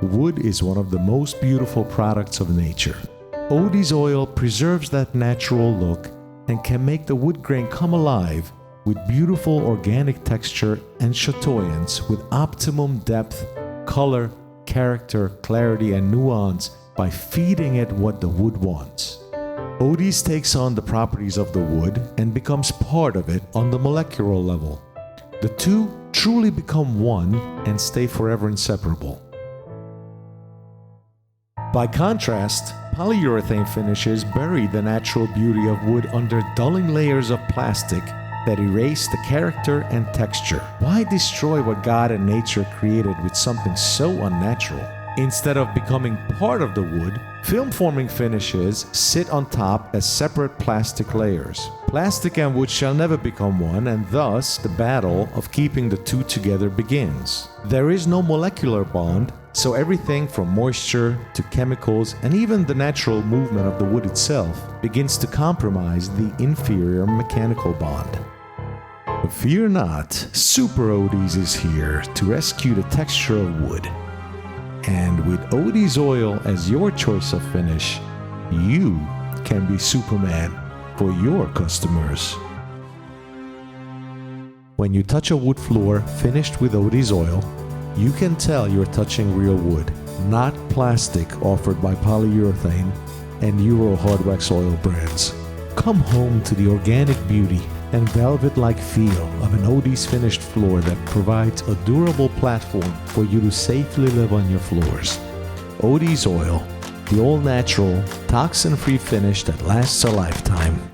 Wood is one of the most beautiful products of nature. Odie's oil preserves that natural look and can make the wood grain come alive with beautiful organic texture and chatoyance with optimum depth, color, character, clarity, and nuance by feeding it what the wood wants. Odie's takes on the properties of the wood and becomes part of it on the molecular level. The two truly become one and stay forever inseparable. By contrast, polyurethane finishes bury the natural beauty of wood under dulling layers of plastic that erase the character and texture. Why destroy what God and nature created with something so unnatural? Instead of becoming part of the wood, film-forming finishes sit on top as separate plastic layers. Plastic and wood shall never become one, and thus the battle of keeping the two together begins. There is no molecular bond, so everything from moisture to chemicals and even the natural movement of the wood itself begins to compromise the inferior mechanical bond. But fear not, Super Odie's is here to rescue the texture of wood. And with Odie's oil as your choice of finish, you can be Superman for your customers. When you touch a wood floor finished with Odie's oil, you can tell you're touching real wood, not plastic offered by polyurethane and Euro hard wax oil brands. Come home to the organic beauty and velvet-like feel of an Odie's finished floor that provides a durable platform for you to safely live on your floors. Odie's oil, the all-natural, toxin-free finish that lasts a lifetime.